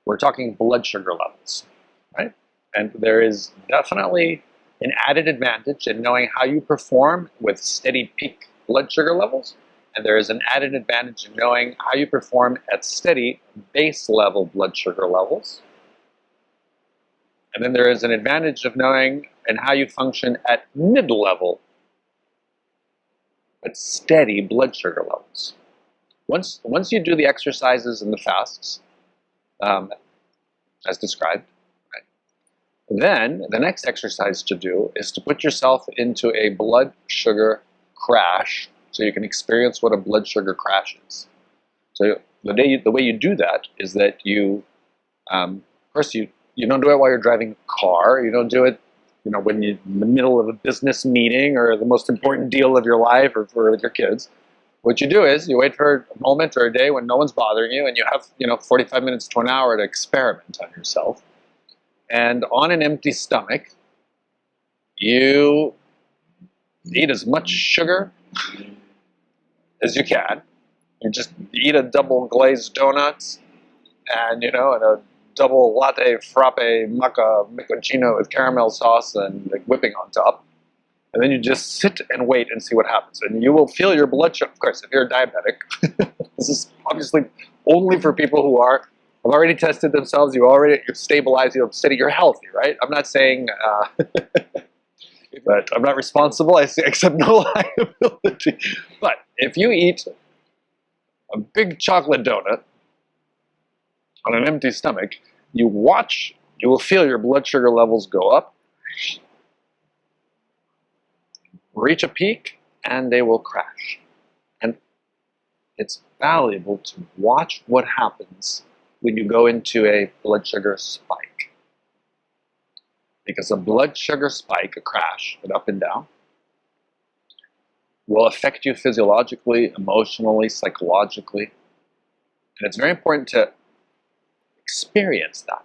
we're talking blood sugar levels, right? And there is definitely an added advantage in knowing how you perform with steady peak blood sugar levels, and there is an added advantage in knowing how you perform at steady base level blood sugar levels. And then there is an advantage of knowing and how you function at mid-level but steady blood sugar levels. Once you do the exercises and the fasts, as described, right, then the next exercise to do is to put yourself into a blood sugar crash so you can experience what a blood sugar crash is. So the way you do that is that you, of course, you don't do it while you're driving a car. You don't do it, when you're in the middle of a business meeting or the most important deal of your life or with your kids. What you do is you wait for a moment or a day when no one's bothering you, and you have 45 minutes to an hour to experiment on yourself. And on an empty stomach, you eat as much sugar as you can. You just eat a double glazed donut and a double latte frappe macchiato with caramel sauce and whipping on top. And then you just sit and wait and see what happens. And you will feel your blood sugar. Of course, if you're diabetic, this is obviously only for people who have already tested themselves, you're stabilized, steady, you're healthy, right? I'm not saying that I'm not responsible, I accept no liability. But if you eat a big chocolate donut on an empty stomach, you will feel your blood sugar levels go up, reach a peak, and they will crash. And it's valuable to watch what happens when you go into a blood sugar spike. Because a blood sugar spike, a crash, an up and down, will affect you physiologically, emotionally, psychologically. And it's very important to experience that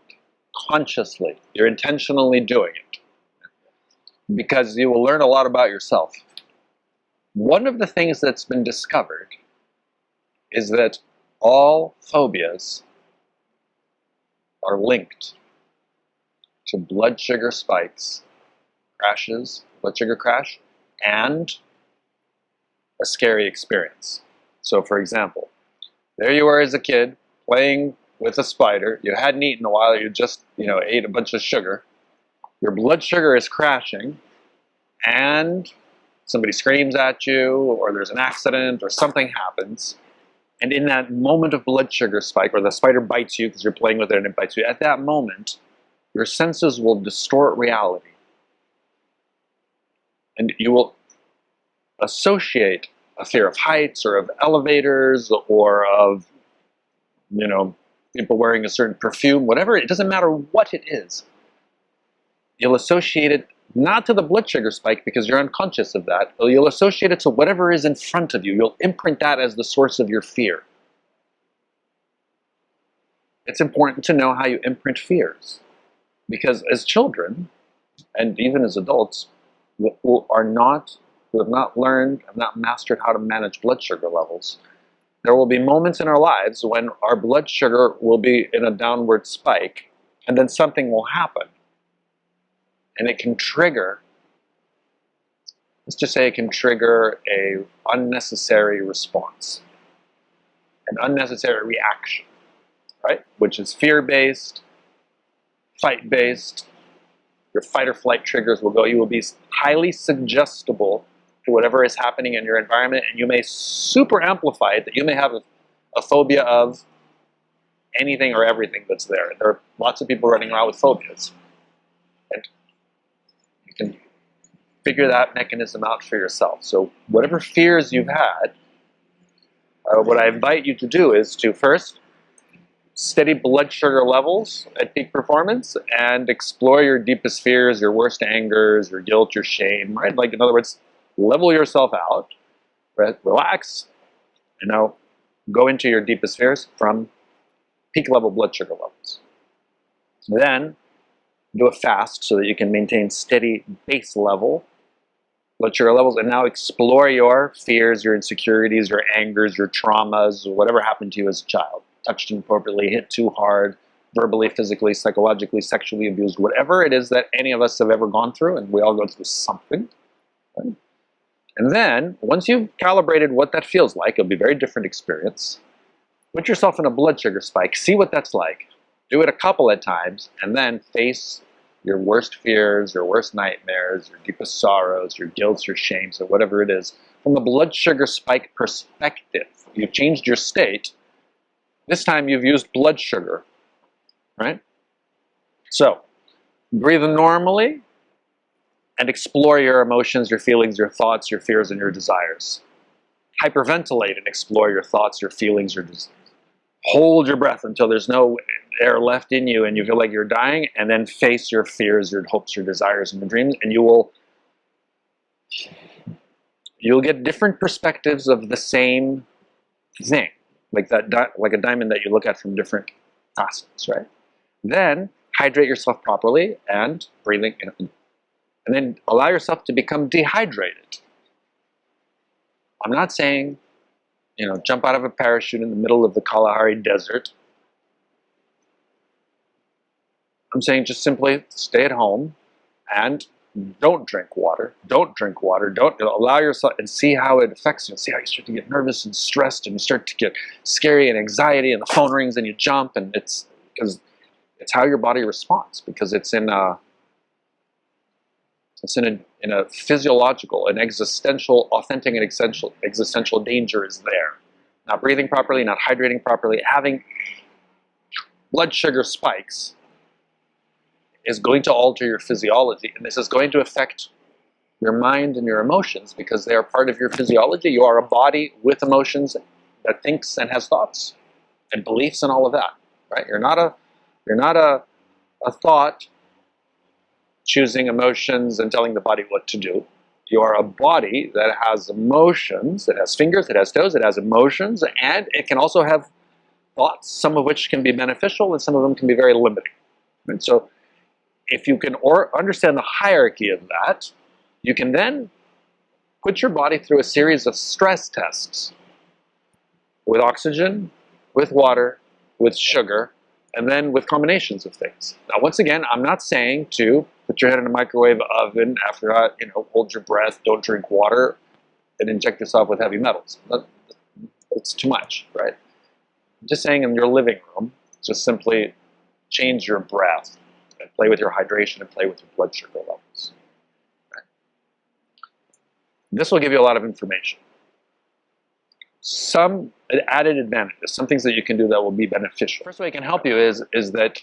consciously. You're intentionally doing it, because you will learn a lot about yourself. One of the things that's been discovered is that all phobias are linked to blood sugar spikes, crashes, blood sugar crash, and a scary experience. So for example, there you were as a kid playing with a spider. You hadn't eaten in a while, you just ate a bunch of sugar. Your blood sugar is crashing, and somebody screams at you, or there's an accident, or something happens. And in that moment of blood sugar spike, or the spider bites you because you're playing with it and it bites you, at that moment, your senses will distort reality. And you will associate a fear of heights, or of elevators, or of, people wearing a certain perfume, whatever, it doesn't matter what it is. You'll associate it not to the blood sugar spike because you're unconscious of that, but you'll associate it to whatever is in front of you. You'll imprint that as the source of your fear. It's important to know how you imprint fears, because as children, and even as adults, who have not learned, have not mastered how to manage blood sugar levels, there will be moments in our lives when our blood sugar will be in a downward spike, and then something will happen. And it can trigger, let's just say it can trigger an unnecessary response, an unnecessary reaction, right? Which is fear-based, fight-based. Your fight or flight triggers will go. You will be highly suggestible to whatever is happening in your environment, and you may super amplify it, that you may have a phobia of anything or everything that's there. There are lots of people running around with phobias. And you can figure that mechanism out for yourself. So whatever fears you've had, what I invite you to do is to first steady blood sugar levels at peak performance and explore your deepest fears, your worst angers, your guilt, your shame, right? Like, in other words, level yourself out, relax, and now go into your deepest fears from peak level blood sugar levels. Then do a fast so that you can maintain steady base level blood sugar levels, and now explore your fears, your insecurities, your angers, your traumas, whatever happened to you as a child. touched inappropriately, hit too hard, verbally, physically, psychologically, sexually abused, whatever it is that any of us have ever gone through, and we all go through something. Right? And then, once you've calibrated what that feels like, it'll be a very different experience. Put yourself in a blood sugar spike, see what that's like. Do it a couple of times, and then face your worst fears, your worst nightmares, your deepest sorrows, your guilt, your shames, or whatever it is, from the blood sugar spike perspective. You've changed your state. This time you've used blood sugar, right? So, breathe normally and explore your emotions, your feelings, your thoughts, your fears, and your desires. Hyperventilate and explore your thoughts, your feelings, your desires. Hold your breath until there's no air left in you and you feel like you're dying, and then face your fears, your hopes, your desires, and your dreams, and you'll get different perspectives of the same thing, like a diamond that you look at from different facets, right? Then hydrate yourself properly and breathing in, and then allow yourself to become dehydrated. I'm not saying, jump out of a parachute in the middle of the Kalahari Desert. I'm saying just simply stay at home and don't drink water. Don't drink water. Don't allow yourself, and see how it affects you. See how you start to get nervous and stressed, and you start to get scary and anxiety, and the phone rings and you jump, and it's because it's how your body responds, because it's in a physiological, an existential, authentic and existential danger is there. Not breathing properly, not hydrating properly, having blood sugar spikes is going to alter your physiology, and this is going to affect your mind and your emotions because they are part of your physiology. You are a body with emotions that thinks and has thoughts and beliefs and all of that, right? You're not a thought choosing emotions and telling the body what to do. You are a body that has emotions, it has fingers, it has toes, it has emotions, and it can also have thoughts, some of which can be beneficial and some of them can be very limiting. And so if you can understand the hierarchy of that, you can then put your body through a series of stress tests with oxygen, with water, with sugar, and then with combinations of things. Now, once again, I'm not saying to put your head in a microwave oven, after that, hold your breath, don't drink water, and inject yourself with heavy metals. It's too much, right? I'm just saying in your living room, just simply change your breath and play with your hydration and play with your blood sugar levels. Okay? This will give you a lot of information. Some added advantages, some things that you can do that will be beneficial. First way it can help you is that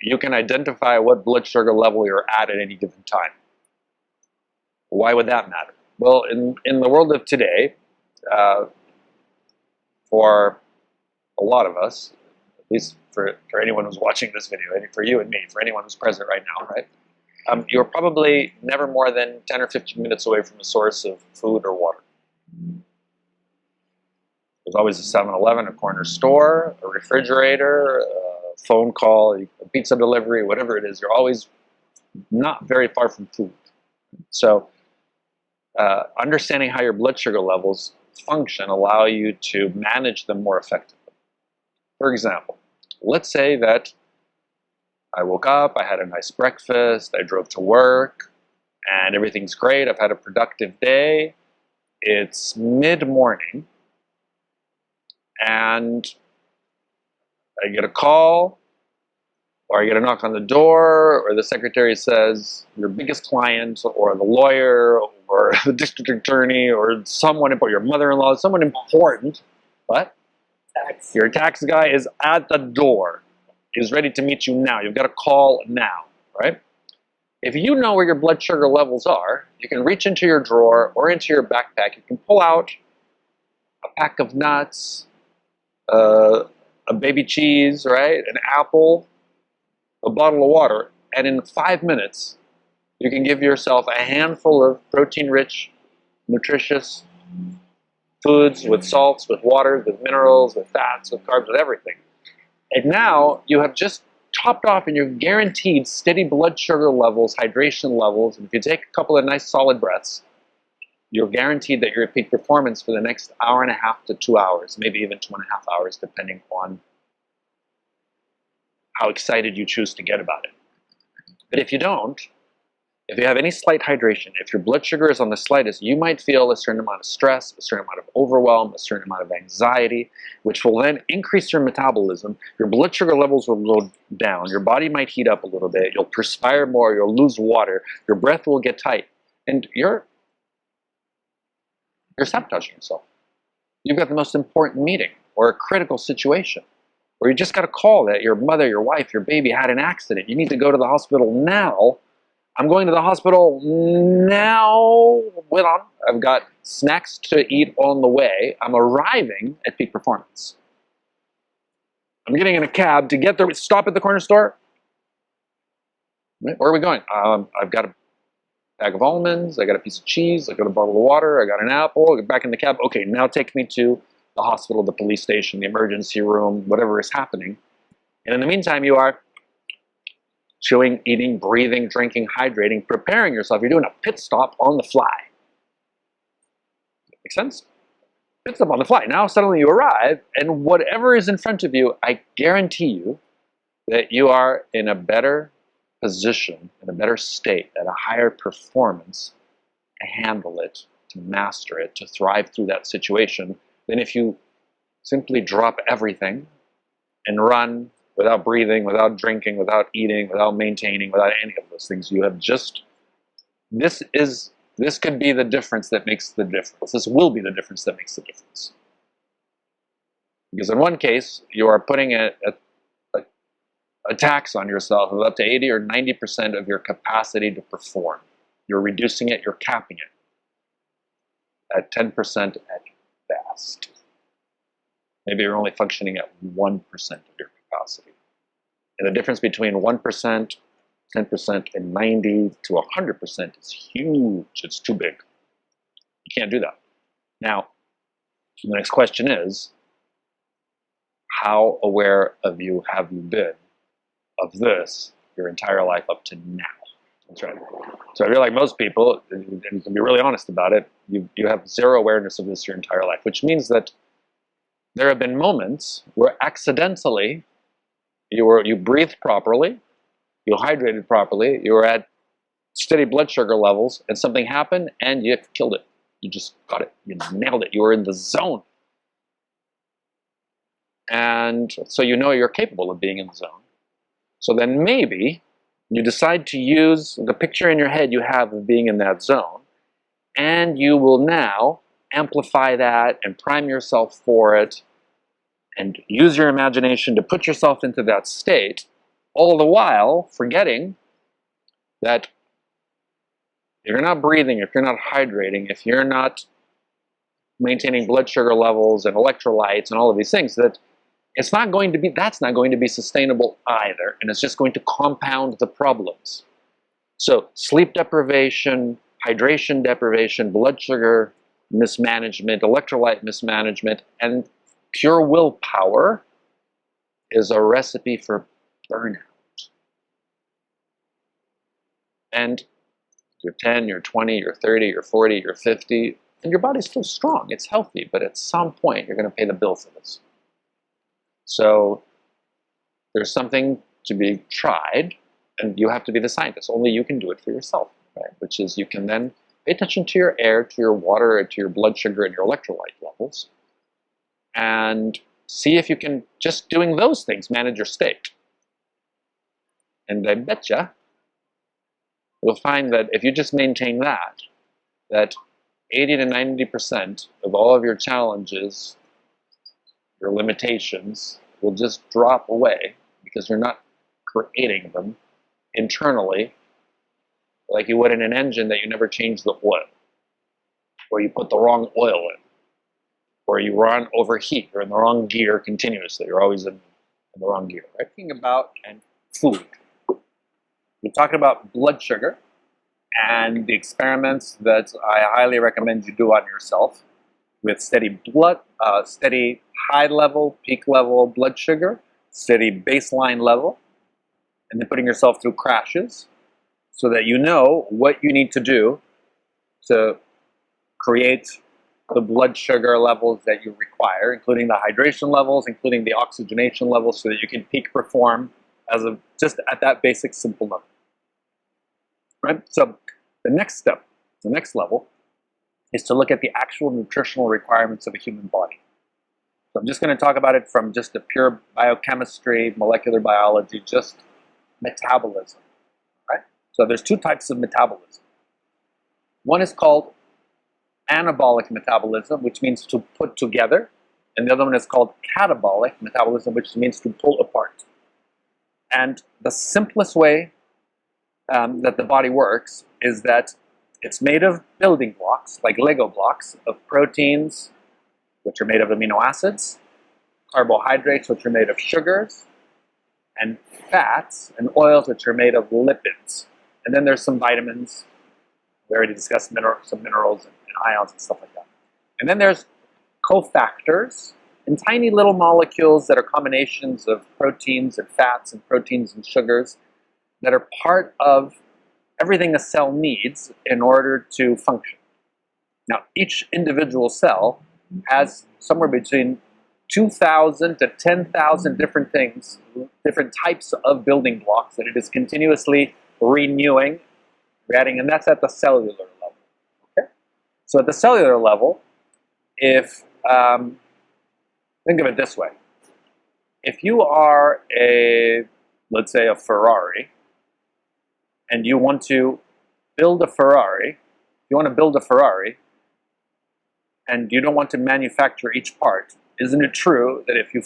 you can identify what blood sugar level you're at any given time. Why would that matter? Well, in the world of today, for a lot of us, at least for anyone who's watching this video, for you and me, for anyone who's present right now, right? You're probably never more than 10 or 15 minutes away from a source of food or water. There's always a 7-Eleven, a corner store, a refrigerator, a phone call, a pizza delivery, whatever it is. You're always not very far from food. So understanding how your blood sugar levels function allow you to manage them more effectively. For example, let's say that I woke up, I had a nice breakfast, I drove to work, and everything's great. I've had a productive day. It's mid-morning, and I get a call, or I get a knock on the door, or the secretary says, your biggest client, or the lawyer, or the district attorney, or someone important, your mother-in-law, someone important, what? Tax. Your tax guy is at the door, is ready to meet you now. You've got to call now, right? If you know where your blood sugar levels are, you can reach into your drawer or into your backpack. You can pull out a pack of nuts, a baby cheese, right? An apple, a bottle of water, and in 5 minutes, you can give yourself a handful of protein-rich, nutritious foods with salts, with waters, with minerals, with fats, with carbs, with everything. And now you have just topped off and you're guaranteed steady blood sugar levels, hydration levels, and if you take a couple of nice solid breaths, you're guaranteed that you're at peak performance for the next hour and a half to 2 hours, maybe even 2.5 hours, depending on how excited you choose to get about it. But if you don't, if you have any slight hydration, if your blood sugar is on the slightest, you might feel a certain amount of stress, a certain amount of overwhelm, a certain amount of anxiety, which will then increase your metabolism. Your blood sugar levels will go down. Your body might heat up a little bit. You'll perspire more. You'll lose water. Your breath will get tight. And you're sabotaging yourself. You've got the most important meeting or a critical situation, or you just got a call that your mother, your wife, your baby had an accident. You need to go to the hospital now. I'm going to the hospital now. Wait on. I've got snacks to eat on the way. I'm arriving at peak performance. I'm getting in a cab to get there. Stop at the corner store. Where are we going? I've got a bag of almonds. I got a piece of cheese. I got a bottle of water. I got an apple. I get back in the cab. Okay, now take me to the hospital, the police station, the emergency room, whatever is happening. And in the meantime, you are chewing, eating, breathing, drinking, hydrating, preparing yourself. You're doing a pit stop on the fly. Make sense? Pit stop on the fly. Now suddenly you arrive, and whatever is in front of you, I guarantee you that you are in a better position, in a better state, at a higher performance to handle it, to master it, to thrive through that situation, than if you simply drop everything and run without breathing, without drinking, without eating, without maintaining, without any of those things. You have just, this could be the difference that makes the difference. This will be the difference that makes the difference. Because in one case, you are putting a tax on yourself of up to 80 or 90% of your capacity to perform. You're reducing it, you're capping it at 10% at best. Maybe you're only functioning at 1% of your capacity. And the difference between 1%, 10%, and 90 to 100% is huge. It's too big. You can't do that. Now, the next question is, how aware have you been of this your entire life up to now? That's right. So I feel like most people, and you can be really honest about it, you have zero awareness of this your entire life, which means that there have been moments where accidentally you breathed properly, you hydrated properly, you were at steady blood sugar levels, and something happened and you killed it. You just got it. You nailed it. You were in the zone. And so you know you're capable of being in the zone. So then maybe you decide to use the picture in your head you have of being in that zone, and you will now amplify that and prime yourself for it and use your imagination to put yourself into that state, all the while forgetting that if you're not breathing, if you're not hydrating, if you're not maintaining blood sugar levels and electrolytes and all of these things, that that's not going to be sustainable either, and it's just going to compound the problems. So sleep deprivation, hydration deprivation, blood sugar mismanagement, electrolyte mismanagement, and pure willpower is a recipe for burnout. And you're 10, you're 20, you're 30, you're 40, you're 50, and your body's still strong, it's healthy, but at some point you're going to pay the bill for this. So there's something to be tried, and you have to be the scientist. Only you can do it for yourself, right? Which is you can then pay attention to your air, to your water, to your blood sugar, and your electrolyte levels, and see if you can, just doing those things, manage your state. And I betcha you'll find that if you just maintain that 80 to 90% of all of your challenges, your limitations, will just drop away because you're not creating them internally like you would in an engine that you never change the oil, or you put the wrong oil in, or you run overheat, you're in the wrong gear continuously, you're always in the wrong gear, right? Thinking about and food. We're talking about blood sugar and the experiments that I highly recommend you do on yourself with steady high level, peak level blood sugar, steady baseline level, and then putting yourself through crashes so that you know what you need to do to create the blood sugar levels that you require, including the hydration levels, including the oxygenation levels, so that you can peak perform as a just at that basic simple level, right? So the next step, the next level, is to look at the actual nutritional requirements of a human body. So I'm just going to talk about it from just the pure biochemistry, molecular biology, just metabolism, right? So there's two types of metabolism. One is called anabolic metabolism, which means to put together, and the other one is called catabolic metabolism, which means to pull apart. And the simplest way that the body works is that it's made of building blocks, like Lego blocks, of proteins, which are made of amino acids, carbohydrates, which are made of sugars, and fats and oils, which are made of lipids. And then there's some vitamins. We already discussed some minerals and ions and stuff like that. And then there's cofactors and tiny little molecules that are combinations of proteins and fats and proteins and sugars that are part of everything a cell needs in order to function. Now, each individual cell has somewhere between 2,000 to 10,000 different things, different types of building blocks that it is continuously renewing, adding, and that's at the cellular level. Okay? So at the cellular level, if think of it this way: if you are let's say a Ferrari, and you want to build a Ferrari, and you don't want to manufacture each part, isn't it true that if you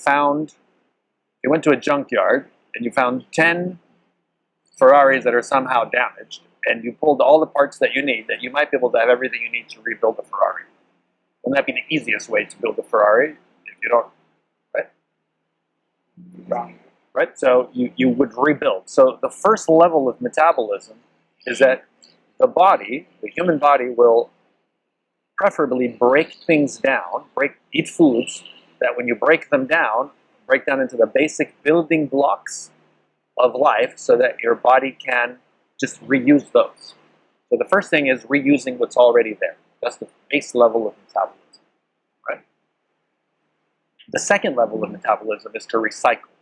went to a junkyard and you found 10 Ferraris that are somehow damaged, and you pulled all the parts that you need, that you might be able to have everything you need to rebuild a Ferrari? Wouldn't that be the easiest way to build a Ferrari if you don't, right? Right? So you would rebuild. So the first level of metabolism is that the human body will preferably break things down, eat foods that when you break down into the basic building blocks of life so that your body can just reuse those. So the first thing is reusing what's already there. That's the base level of metabolism, right? The second level of metabolism is to recycle,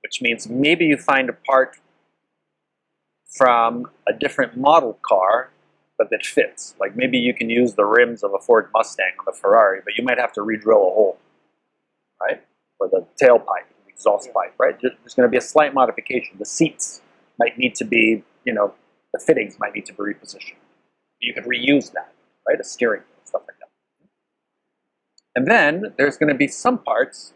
which means maybe you find a part from a different model car, but that fits. Like maybe you can use the rims of a Ford Mustang on the Ferrari, but you might have to re-drill a hole, right? Or the tailpipe, the exhaust pipe, right? There's going to be a slight modification. The seats might need to be, the fittings might need to be repositioned. You could reuse that, right? A steering wheel, stuff like that. And then there's going to be some parts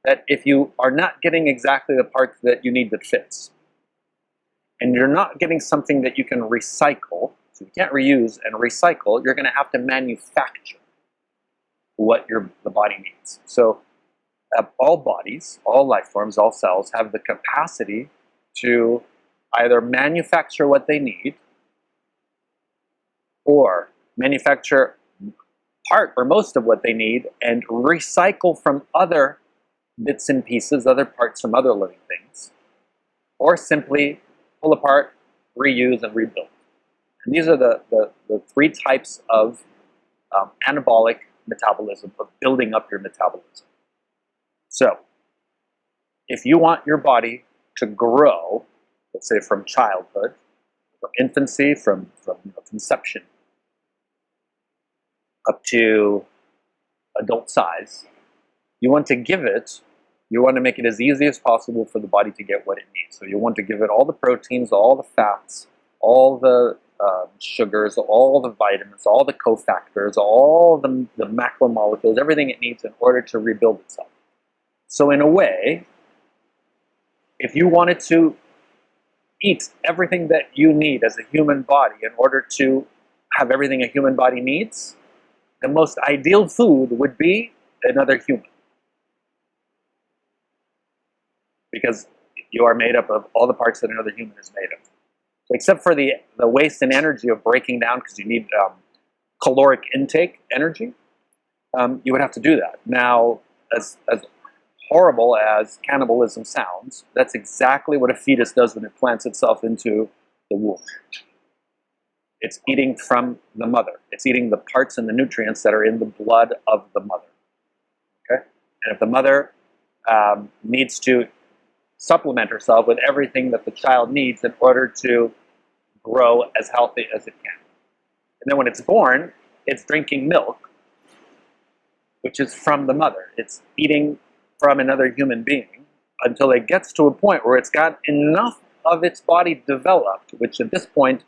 that if you are not getting exactly the part that you need that fits, and you're not getting something that you can recycle, so you can't reuse and recycle, you're going to have to manufacture what the body needs. So all bodies, all life forms, all cells have the capacity to either manufacture what they need or manufacture part or most of what they need and recycle from other bits and pieces, other parts from other living things, or simply pull apart, reuse, and rebuild. And these are the three types of anabolic metabolism, of building up your metabolism. So, if you want your body to grow, let's say from childhood, from infancy, from conception, up to adult size, you want to make it as easy as possible for the body to get what it needs. So you want to give it all the proteins, all the fats, all the sugars, all the vitamins, all the cofactors, all the macromolecules, everything it needs in order to rebuild itself. So in a way, if you wanted to eat everything that you need as a human body in order to have everything a human body needs, the most ideal food would be another human. Because you are made up of all the parts that another human is made of. So except for the waste and energy of breaking down, because you need caloric intake energy, you would have to do that. Now, as horrible as cannibalism sounds, that's exactly what a fetus does when it plants itself into the womb. It's eating from the mother. It's eating the parts and the nutrients that are in the blood of the mother. Okay? And if the mother needs to supplement herself with everything that the child needs in order to grow as healthy as it can. And then when it's born, it's drinking milk, which is from the mother. It's eating from another human being until it gets to a point where it's got enough of its body developed, which at this point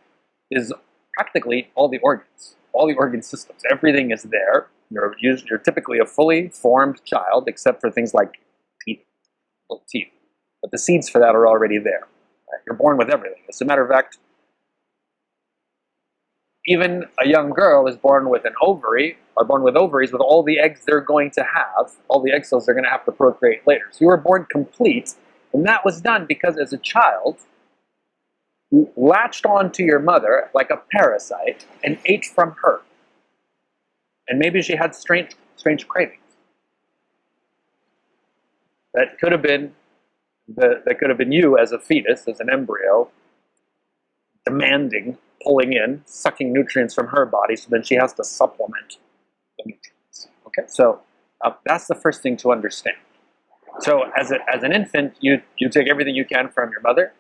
is practically all the organ systems. Everything is there. You're typically a fully formed child, except for things like teeth, little teeth. But the seeds for that are already there. Right? You're born with everything. As a matter of fact, even a young girl is born with an ovary, or born with ovaries with all the eggs they're going to have, all the egg cells they're going to have to procreate later. So you were born complete, and that was done because as a child, you latched onto your mother like a parasite and ate from her. And maybe she had strange cravings. That could have been you as a fetus, as an embryo, demanding, pulling in, sucking nutrients from her body, so then she has to supplement the nutrients. Okay, so that's the first thing to understand. So as an infant, you take everything you can from your mother,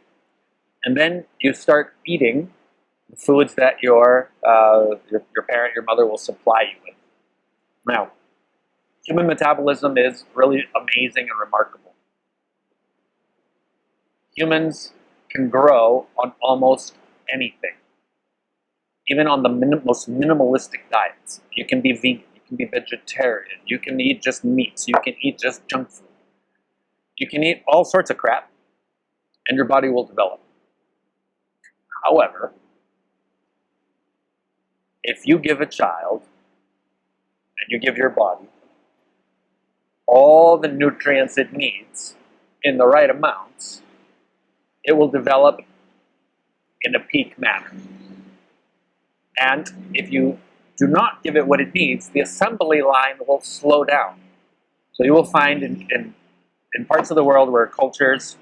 and then you start eating the foods that your parent, your mother, will supply you with. Now, human metabolism is really amazing and remarkable. Humans can grow on almost anything, even on the most minimalistic diets. You can be vegan, you can be vegetarian, you can eat just meats, you can eat just junk food. You can eat all sorts of crap, and your body will develop. However, if you give a child, and you give your body all the nutrients it needs in the right amounts, it will develop in a peak manner. And if you do not give it what it needs, the assembly line will slow down. So you will find in parts of the world where cultures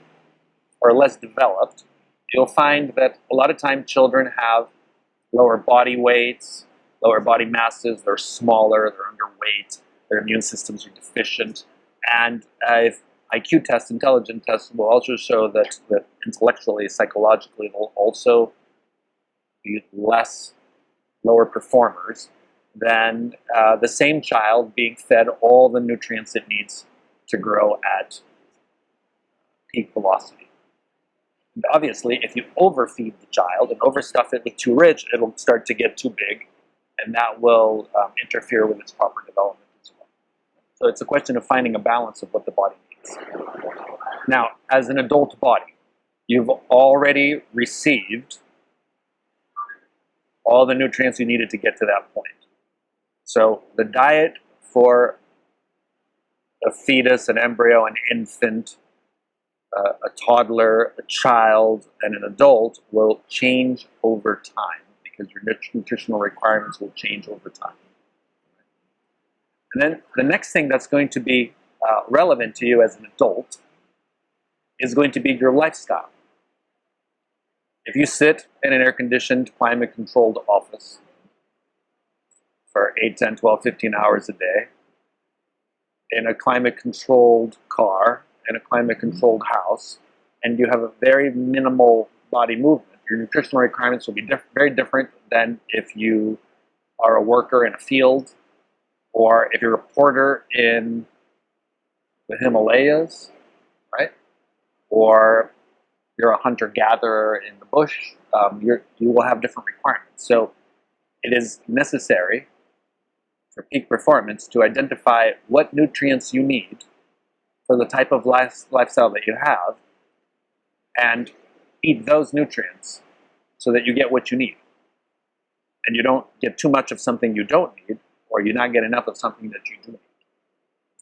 are less developed, you'll find that a lot of times children have lower body weights, lower body masses, they're smaller, they're underweight, their immune systems are deficient, and if IQ tests, intelligence tests will also show that intellectually, psychologically, they'll also be lower performers than the same child being fed all the nutrients it needs to grow at peak velocity. And obviously, if you overfeed the child and overstuff it with too rich, it'll start to get too big, and that will interfere with its proper development as well. So it's a question of finding a balance of what the body needs. Now, as an adult body, you've already received all the nutrients you needed to get to that point. So the diet for a fetus, an embryo, an infant, a toddler, a child, and an adult will change over time because your nutritional requirements will change over time. And then the next thing that's going to be relevant to you as an adult is going to be your lifestyle. If you sit in an air-conditioned, climate-controlled office for 8, 10, 12, 15 hours a day, in a climate-controlled car, in a climate-controlled house, and you have a very minimal body movement, your nutritional requirements will be very different than if you are a worker in a field, or if you're a reporter in the Himalayas, right? Or you're a hunter-gatherer in the bush, you will have different requirements. So it is necessary for peak performance to identify what nutrients you need for the type of lifestyle that you have and eat those nutrients so that you get what you need. And you don't get too much of something you don't need, or you not get enough of something that you do need.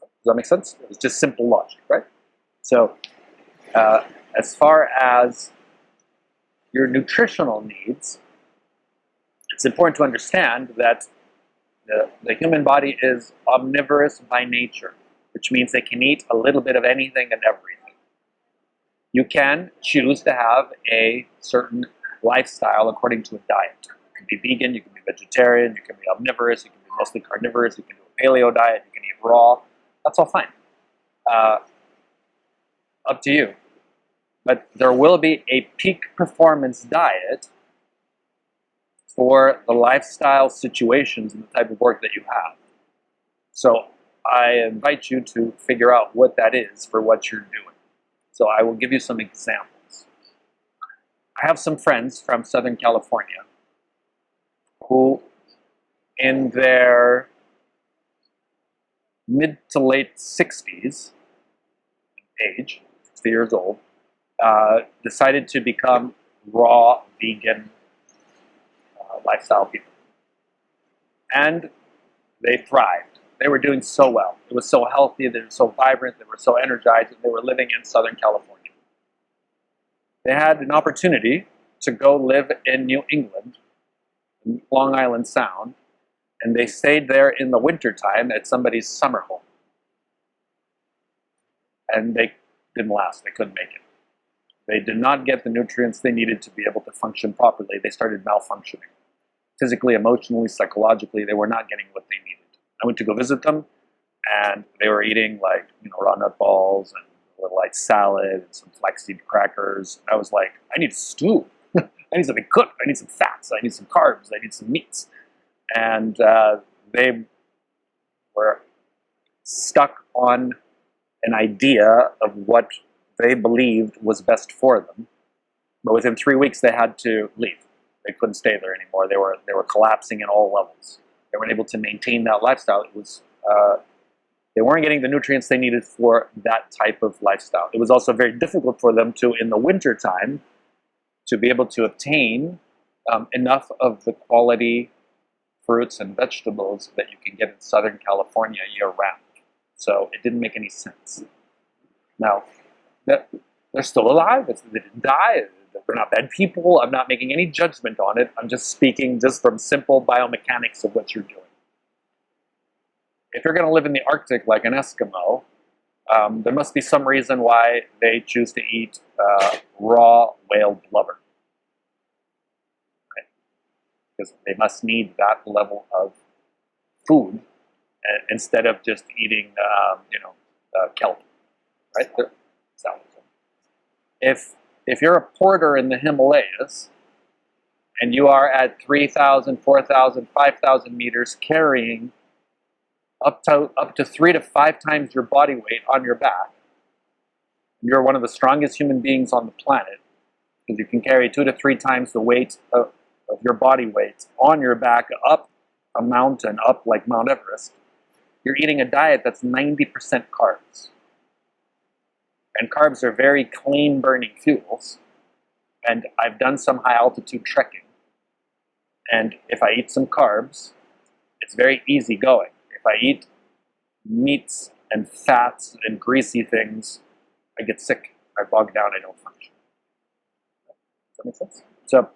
Does that make sense? It's just simple logic, right? So as far as your nutritional needs, it's important to understand that the human body is omnivorous by nature, which means they can eat a little bit of anything and everything. You can choose to have a certain lifestyle according to a diet. You can be vegan, you can be vegetarian, you can be omnivorous, you can be mostly carnivorous, you can do a paleo diet, you can eat raw. That's all fine. Up to you. But there will be a peak performance diet for the lifestyle situations and the type of work that you have. So I invite you to figure out what that is for what you're doing. So I will give you some examples. I have some friends from Southern California who, in their mid to late 60s age, 60 years old, decided to become raw vegan lifestyle people. And they thrived. They were doing so well. It was so healthy, they were so vibrant, they were so energized, and they were living in Southern California. They had an opportunity to go live in New England, in Long Island Sound, and they stayed there in the wintertime at somebody's summer home. And they didn't last. They couldn't make it. They did not get the nutrients they needed to be able to function properly. They started malfunctioning. Physically, emotionally, psychologically, they were not getting what they needed. I went to go visit them, and they were eating like, raw nut balls and a little light salad and some flaxseed crackers. And I was like, I need stew. I need something cooked. I need some fats. I need some carbs. I need some meats. And they were stuck on an idea of what they believed was best for them. But within 3 weeks, they had to leave. They couldn't stay there anymore. They were collapsing in all levels. They weren't able to maintain that lifestyle. It was they weren't getting the nutrients they needed for that type of lifestyle. It was also very difficult for them to, in the winter time, to be able to obtain enough of the quality fruits and vegetables that you can get in Southern California year-round. So it didn't make any sense. Now, they're still alive. They didn't die. They're not bad people. I'm not making any judgment on it. I'm just speaking just from simple biomechanics of what you're doing. If you're going to live in the Arctic like an Eskimo, there must be some reason why they choose to eat raw whale blubber. Right? Because they must need that level of food instead of just eating, kelp. Right? If you're a porter in the Himalayas and you are at 3,000, 4,000, 5,000 meters carrying up to 3 to 5 times your body weight on your back, you're one of the strongest human beings on the planet because you can carry 2 to 3 times the weight of your body weight on your back up a mountain, up like Mount Everest. You're eating a diet that's 90% carbs. And carbs are very clean burning fuels. And I've done some high altitude trekking. And if I eat some carbs, it's very easy going. If I eat meats and fats and greasy things, I get sick. I bog down. I don't function. Does that make sense? So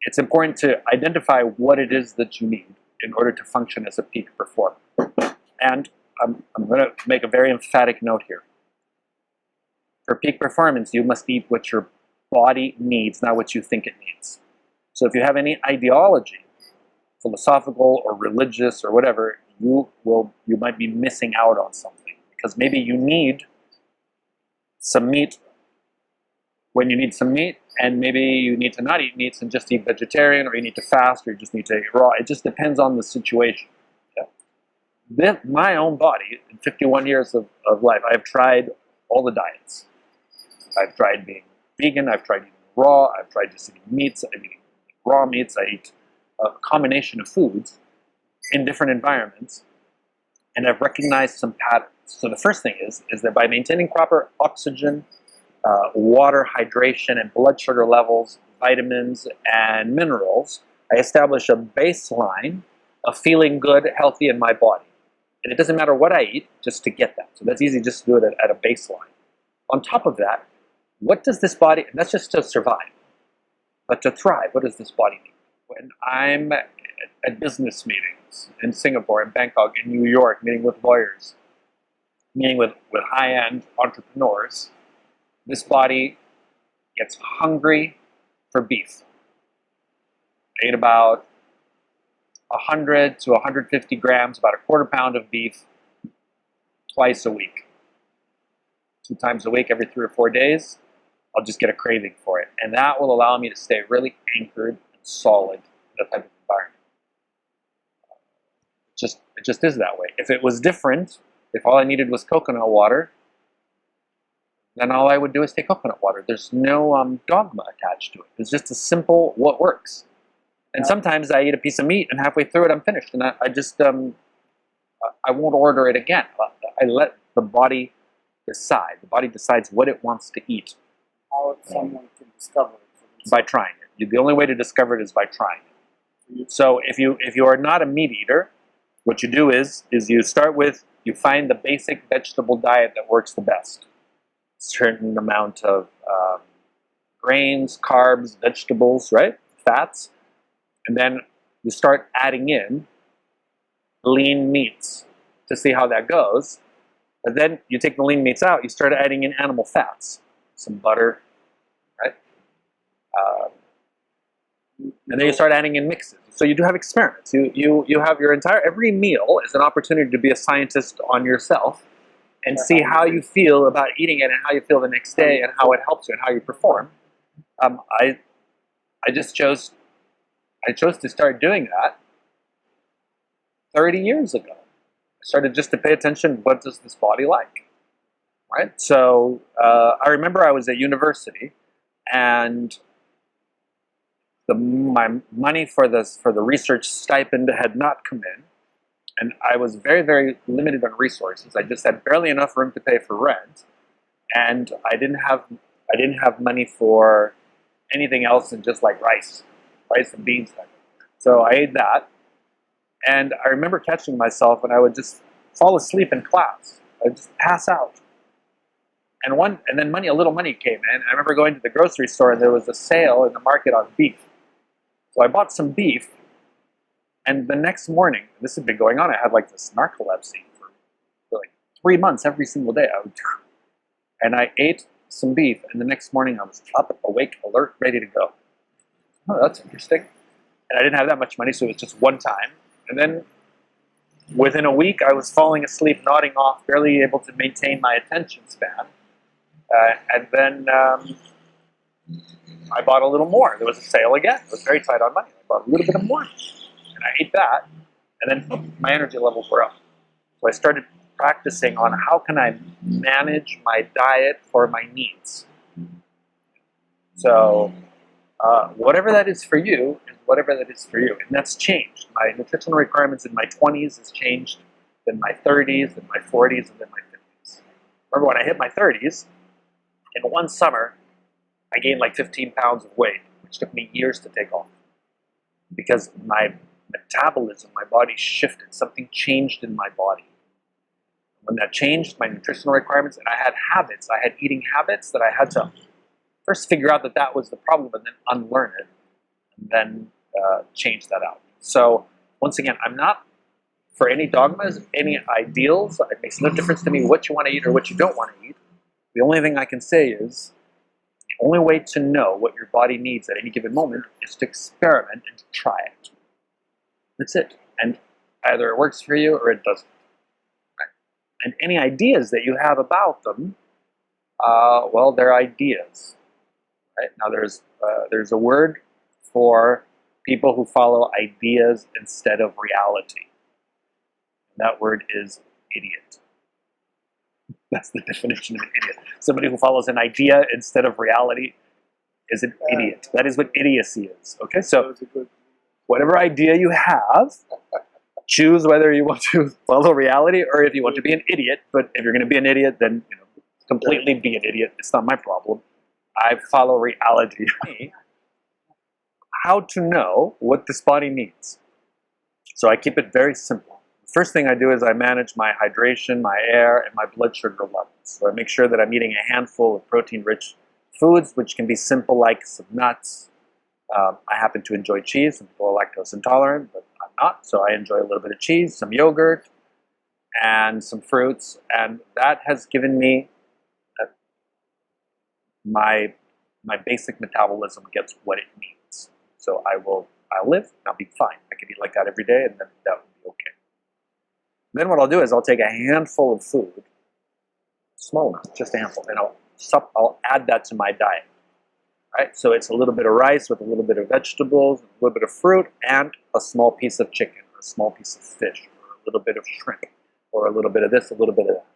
it's important to identify what it is that you need in order to function as a peak performer. And I'm going to make a very emphatic note here. For peak performance, you must eat what your body needs, not what you think it needs. So if you have any ideology, philosophical or religious or whatever, you might be missing out on something. Because maybe you need some meat when you need some meat, and maybe you need to not eat meats and just eat vegetarian, or you need to fast, or you just need to eat raw. It just depends on the situation. Yeah? My own body, in 51 years of life, I've tried all the diets. I've tried being vegan, I've tried eating raw, I've tried just eating meats, I eat raw meats, I eat a combination of foods in different environments, and I've recognized some patterns. So the first thing is that by maintaining proper oxygen, water, hydration, and blood sugar levels, vitamins, and minerals, I establish a baseline of feeling good, healthy in my body. And it doesn't matter what I eat, just to get that. So that's easy, just to do it at a baseline. On top of that, what does this body, and that's just to survive, but to thrive, what does this body need? When I'm at business meetings in Singapore, in Bangkok, in New York, meeting with lawyers, meeting with high-end entrepreneurs, this body gets hungry for beef. I eat about 100 to 150 grams, about a quarter pound of beef twice a week. 2 times a week, every 3 or 4 days, I'll just get a craving for it. And that will allow me to stay really anchored and solid in that type of environment. It just is that way. If it was different, if all I needed was coconut water, then all I would do is take coconut water. There's no dogma attached to it. It's just a simple what works. And sometimes I eat a piece of meat and halfway through it I'm finished, and I just I won't order it again. I let the body decide. The body decides what it wants to eat. How someone can discover it? By trying it. The only way to discover it is by trying it. So if you are not a meat eater, what you do is you start with, you find the basic vegetable diet that works the best. Certain amount of grains, carbs, vegetables, right? Fats. And then you start adding in lean meats to see how that goes. But then you take the lean meats out, you start adding in animal fats, some butter, right? And then you start adding in mixes. So you do have experiments. You have your entire, every meal is an opportunity to be a scientist on yourself and see how you feel about eating it and how you feel the next day and how it helps you and how you perform. I chose to start doing that 30 years ago. I started just to pay attention, what does this body like, right? So I remember I was at university, and my money for the research stipend had not come in, and I was very, very limited on resources. I just had barely enough room to pay for rent, and I didn't have money for anything else than just like rice and beans. So I ate that. And I remember catching myself, and I would just fall asleep in class. I'd just pass out. And then a little money came in. I remember going to the grocery store, and there was a sale in the market on beef. So I bought some beef, and the next morning, this had been going on, I had like this narcolepsy for like 3 months every single day. And I ate some beef, and the next morning I was up, awake, alert, ready to go. Oh, that's interesting. And I didn't have that much money, so it was just one time. And then within a week, I was falling asleep, nodding off, barely able to maintain my attention span. And then I bought a little more. There was a sale again. It was very tight on money. I bought a little bit more. And I ate that. And then my energy levels were up. So I started practicing on how can I manage my diet for my needs. So whatever that is for you, is whatever that is for you. And that's changed. My nutritional requirements in my 20s has changed, in my 30s, in my 40s, and then my 50s. Remember when I hit my 30s, in one summer, I gained like 15 pounds of weight, which took me years to take off. Because my metabolism, my body shifted. Something changed in my body. When that changed, my nutritional requirements, and I had habits. I had eating habits that I had to first figure out that was the problem, and then unlearn it, and then change that out. So once again, I'm not for any dogmas, any ideals. It makes no difference to me what you want to eat or what you don't want to eat. The only thing I can say is, the only way to know what your body needs at any given moment is to experiment and to try it. That's it. And either it works for you or it doesn't. Right? And any ideas that you have about them, well, they're ideas. Right? Now there's a word for people who follow ideas instead of reality. And that word is idiot. That's the definition of an idiot. Somebody who follows an idea instead of reality is an idiot. That is what idiocy is. Okay, so whatever idea you have, choose whether you want to follow reality or if you want to be an idiot. But if you're going to be an idiot, then completely be an idiot. It's not my problem. I follow reality. How to know what this body needs. So I keep it very simple. First thing I do is I manage my hydration, my air, and my blood sugar levels. So I make sure that I'm eating a handful of protein-rich foods, which can be simple, like some nuts. I happen to enjoy cheese. Some people are lactose intolerant, but I'm not. So I enjoy a little bit of cheese, some yogurt, and some fruits. And that has given me my basic metabolism gets what it needs. So I'll live, and I'll be fine. I can eat like that every day, and then that would be okay. Then what I'll do is I'll take a handful of food, small amount, just a handful, and I'll add that to my diet. Right? So it's a little bit of rice with a little bit of vegetables, a little bit of fruit, and a small piece of chicken, or a small piece of fish, or a little bit of shrimp, or a little bit of this, a little bit of that.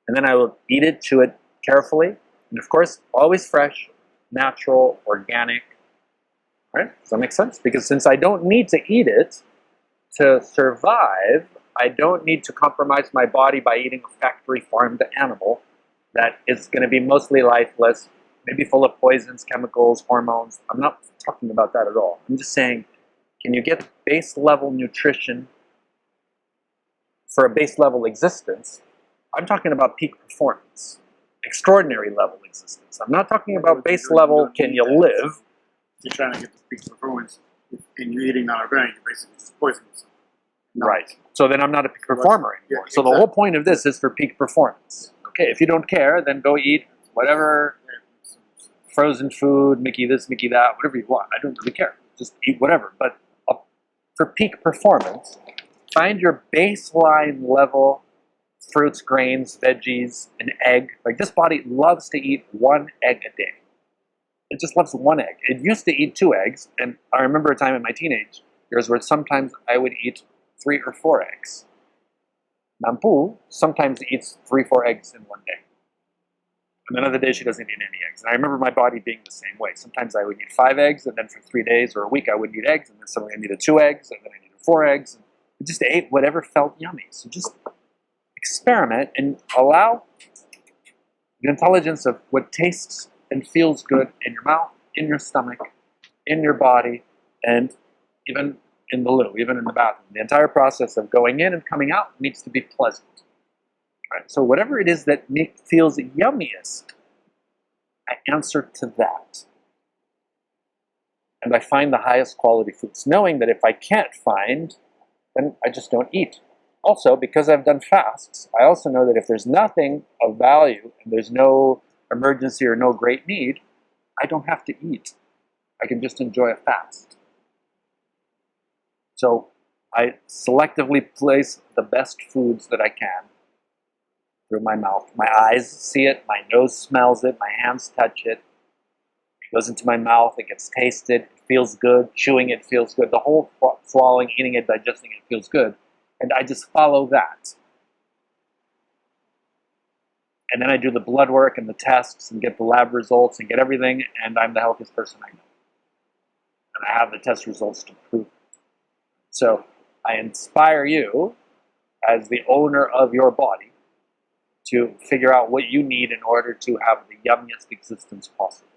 And then I will eat it, chew it carefully, and of course, always fresh, natural, organic. Right? Does that make sense? Because since I don't need to eat it to survive, I don't need to compromise my body by eating a factory farmed animal that is going to be mostly lifeless, maybe full of poisons, chemicals, hormones. I'm not talking about that at all. I'm just saying, can you get base level nutrition for a base level existence? I'm talking about peak performance, extraordinary level existence. I'm not talking about base level, can you live? You're trying to get the peak performance, and you're eating non-organic, you're basically just poisoning yourself. Right. So then I'm not a peak performer anymore. Yeah, so the whole point of this is for peak performance. Okay, if you don't care, then go eat whatever frozen food, Mickey this, Mickey that, whatever you want. I don't really care. Just eat whatever. But for peak performance, find your baseline level fruits, grains, veggies, an egg. Like this body loves to eat 1 egg a day. It just loves 1 egg. It used to eat 2 eggs, and I remember a time in my teenage years where sometimes I would eat 3 or 4 eggs. Nampu sometimes eats 3, 4 eggs in 1 day. And then other days she doesn't eat any eggs. And I remember my body being the same way. Sometimes I would eat 5 eggs, and then for 3 days or a week I wouldn't eat eggs, and then suddenly I needed 2 eggs, and then I needed 4 eggs. And I just ate whatever felt yummy. So just experiment and allow the intelligence of what tastes and feels good in your mouth, in your stomach, in your body, and even in the loo, even in the bathroom. The entire process of going in and coming out needs to be pleasant. Right? So whatever it is that feels yummiest, I answer to that. And I find the highest quality foods, knowing that if I can't find, then I just don't eat. Also, because I've done fasts, I also know that if there's nothing of value, and there's no emergency or no great need, I don't have to eat. I can just enjoy a fast. So I selectively place the best foods that I can through my mouth. My eyes see it, my nose smells it, my hands touch it. It goes into my mouth, it gets tasted, it feels good, chewing it feels good. The whole swallowing, eating it, digesting it feels good. And I just follow that. And then I do the blood work and the tests and get the lab results and get everything, and I'm the healthiest person I know. And I have the test results to prove it. So I inspire you, as the owner of your body, to figure out what you need in order to have the yummiest existence possible,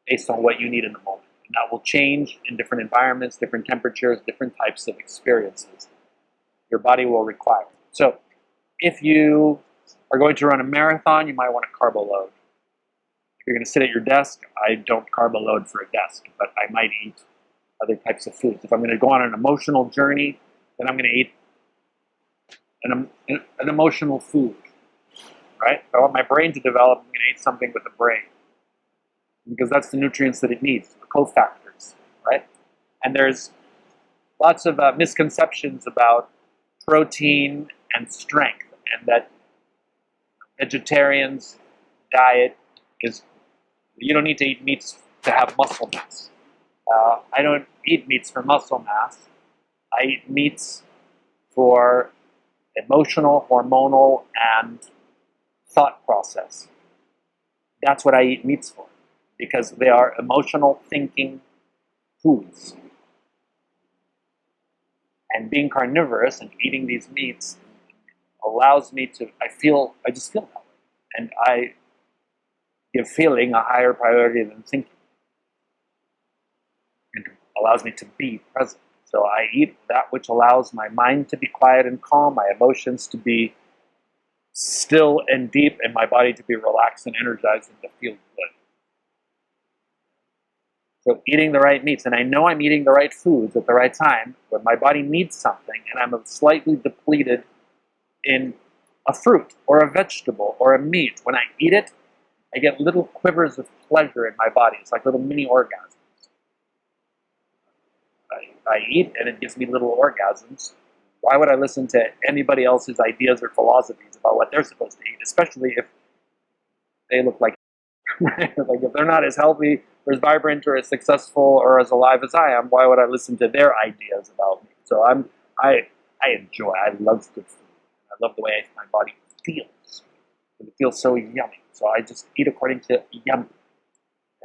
based on what you need in the moment. And that will change in different environments, different temperatures, different types of experiences your body will require. So if you are going to run a marathon, you might want to carbo load. If you're going to sit at your desk, I don't carbo load for a desk, but I might eat other types of foods. If I'm going to go on an emotional journey, then I'm going to eat an emotional food, right? If I want my brain to develop, I'm going to eat something with the brain, because that's the nutrients that it needs, the cofactors, right? And there's lots of misconceptions about protein and strength, and that vegetarians' diet is, you don't need to eat meats to have muscle mass. I don't eat meats for muscle mass. I eat meats for emotional, hormonal, and thought process. That's what I eat meats for, because they are emotional thinking foods. And being carnivorous and eating these meats allows me to, I just feel that way. And I give feeling a higher priority than thinking. It allows me to be present. So I eat that which allows my mind to be quiet and calm, my emotions to be still and deep, and my body to be relaxed and energized and to feel good. So eating the right meats, and I know I'm eating the right foods at the right time when my body needs something, and I'm slightly depleted in a fruit or a vegetable or a meat. When I eat it, I get little quivers of pleasure in my body. It's like little mini orgasms. I eat, and it gives me little orgasms Why would I listen to anybody else's ideas or philosophies about what they're supposed to eat, especially if they look like like if they're not as healthy or as vibrant or as successful or as alive as I am, why would I listen to their ideas about me? So I love good food. I love the way my body feels. It feels so yummy. So I just eat according to yummy.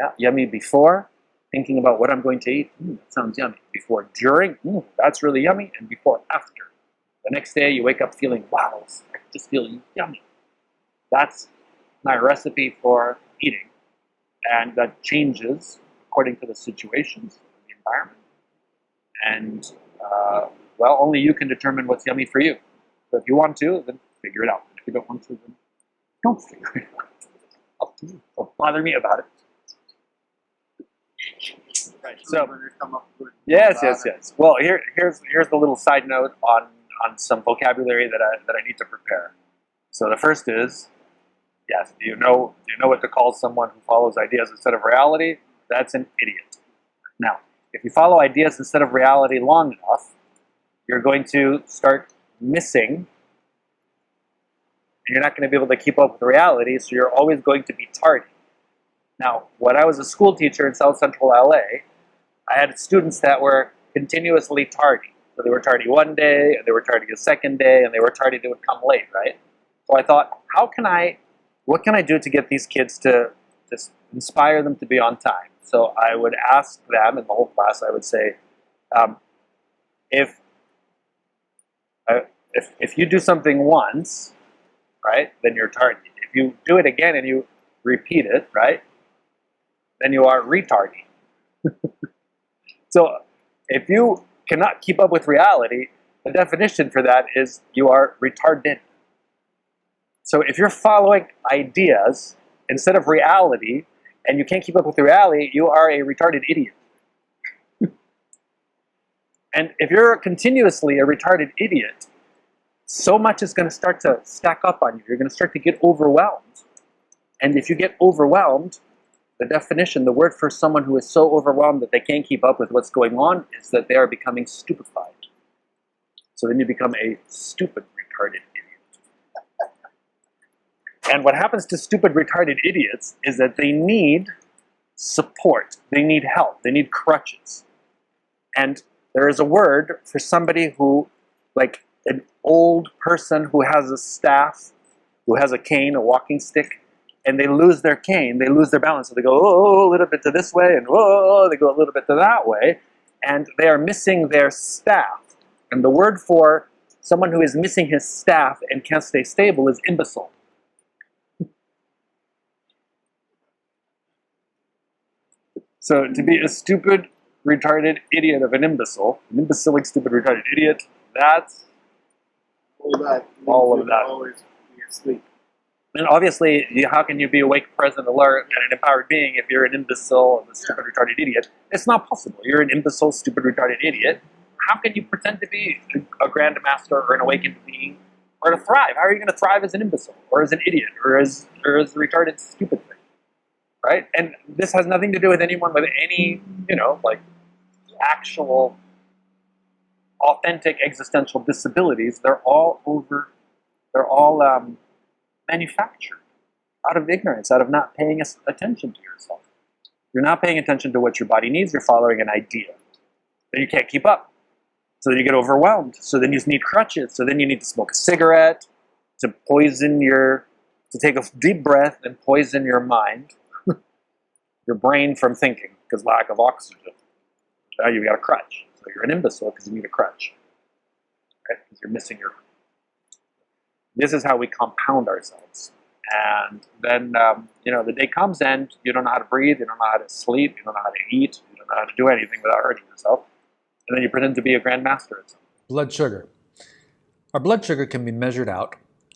Yeah, yummy before, thinking about what I'm going to eat. That sounds yummy. Before, during, that's really yummy. And before, after. The next day you wake up feeling, wow, I just feel yummy. That's my recipe for eating. And that changes according to the situations, the environment. And, well, only you can determine what's yummy for you. So if you want to, then figure it out. If you don't want to, then don't figure it out. Up to you. Don't bother me about it. Right. So, yes. Well, here's the little side note on some vocabulary that I need to prepare. So the first is, yes, do you know what to call someone who follows ideas instead of reality? That's an idiot. Now, if you follow ideas instead of reality long enough, you're going to start missing, and you're not going to be able to keep up with reality, so you're always going to be tardy. Now, when I was a school teacher in South Central LA, I had students that were continuously tardy. So they were tardy one day, and they were tardy the second day, and they were tardy, they would come late, right? So I thought, what can I do to get these kids to just inspire them to be on time? So I would ask them in the whole class, I would say, if you do something once, right, then you're tardy. If you do it again and you repeat it, right, then you are retarding. So if you cannot keep up with reality, the definition for that is you are retarded. So if you're following ideas instead of reality, and you can't keep up with the reality, you are a retarded idiot. And if you're continuously a retarded idiot, so much is going to start to stack up on you. You're going to start to get overwhelmed. And if you get overwhelmed, the definition, the word for someone who is so overwhelmed that they can't keep up with what's going on is that they are becoming stupefied. So then you become a stupid, retarded idiot. And what happens to stupid, retarded idiots is that they need support. They need help. They need crutches. And there is a word for somebody who, like an old person who has a staff, who has a cane, a walking stick, and they lose their cane, they lose their balance. So they go, oh, a little bit to this way, and oh, they go a little bit to that way, and they are missing their staff. And the word for someone who is missing his staff and can't stay stable is imbecile. So to be a stupid, retarded idiot of an imbecilic, stupid, retarded idiot, that's all of that. Always be asleep. And obviously, how can you be awake, present, alert, and an empowered being if you're an imbecile, a stupid, retarded idiot? It's not possible. You're an imbecile, stupid, retarded idiot. How can you pretend to be a grandmaster or an awakened being or to thrive? How are you going to thrive as an imbecile or as an idiot or as a retarded, stupid thing? Right? And this has nothing to do with anyone with any, like actual authentic existential disabilities. They're all manufactured out of ignorance, out of not paying attention to yourself. You're not paying attention to what your body needs. You're following an idea. Then you can't keep up. So then you get overwhelmed. So then you need crutches. So then you need to smoke a cigarette to take a deep breath and poison your mind, your brain from thinking because lack of oxygen. Now you've got a crutch. So you're an imbecile because you need a crutch. Right? Because you're missing your. This is how we compound ourselves. And then, the day comes and you don't know how to breathe, you don't know how to sleep, you don't know how to eat, you don't know how to do anything without hurting yourself. And then you pretend to be a grandmaster at something. Blood sugar. Our blood sugar can be measured out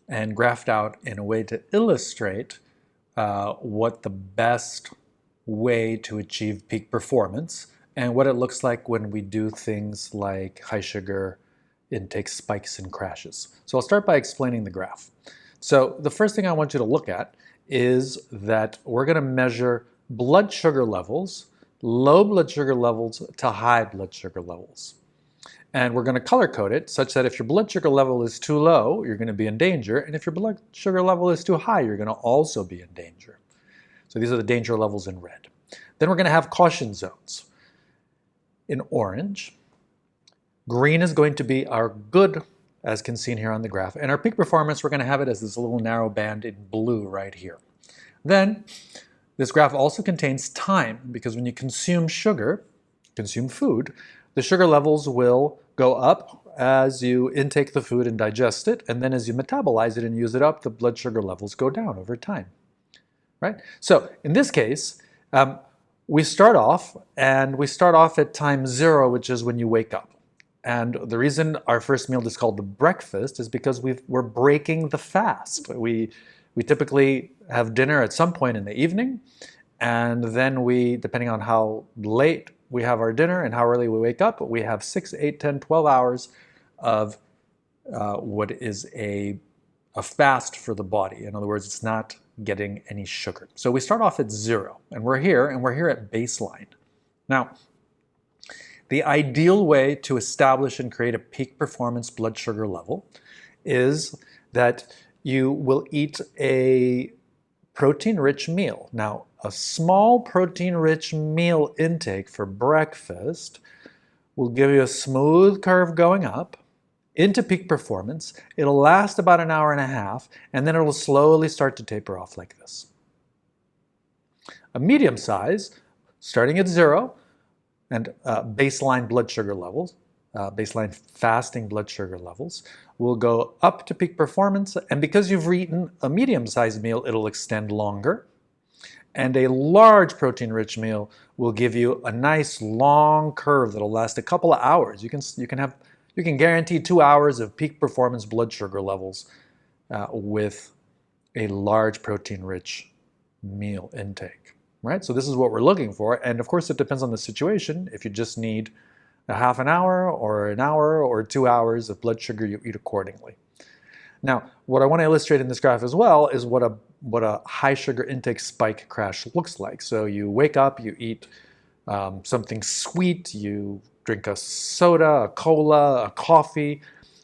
and graphed out in a way to illustrate what the best way to achieve peak performance and what it looks like when we do things like high sugar intake spikes and crashes. So I'll start by explaining the graph. So the first thing I want you to look at is that we're going to measure blood sugar levels, low blood sugar levels to high blood sugar levels. And we're going to color code it such that if your blood sugar level is too low, you're going to be in danger. And if your blood sugar level is too high, you're going to also be in danger. So these are the danger levels in red. Then we're going to have caution zones in orange. Green is going to be our good, as can be seen here on the graph. And our peak performance, we're going to have it as this little narrow band in blue right here. Then this graph also contains time, because when you consume sugar, consume food, the sugar levels will go up as you intake the food and digest it, and then as you metabolize it and use it up, the blood sugar levels go down over time. Right? So in this case, we start off at time 0, which is when you wake up. And the reason our first meal is called the breakfast is because we're breaking the fast. We typically have dinner at some point in the evening, and then we, depending on how late we have our dinner and how early we wake up, we have 6, 8, 10, 12 hours of what is a fast for the body. In other words, it's not getting any sugar. So we start off at 0, and we're here at baseline. Now, the ideal way to establish and create a peak performance blood sugar level is that you will eat a protein-rich meal. Now, a small protein-rich meal intake for breakfast will give you a smooth curve going up into peak performance. It'll last about an hour and a half, and then it'll slowly start to taper off like this. A medium size, starting at 0, and baseline blood sugar levels, baseline fasting blood sugar levels, will go up to peak performance, and because you've eaten a medium-sized meal, it'll extend longer. And a large protein-rich meal will give you a nice long curve that'll last a couple of hours. You can guarantee 2 hours of peak performance blood sugar levels with a large protein-rich meal intake. Right? So this is what we're looking for, and of course it depends on the situation. If you just need a half an hour or 2 hours of blood sugar, you eat accordingly. Now, what I want to illustrate in this graph as well is what a high sugar intake spike crash looks like. So you wake up, you eat something sweet, you drink a soda, a cola, a coffee,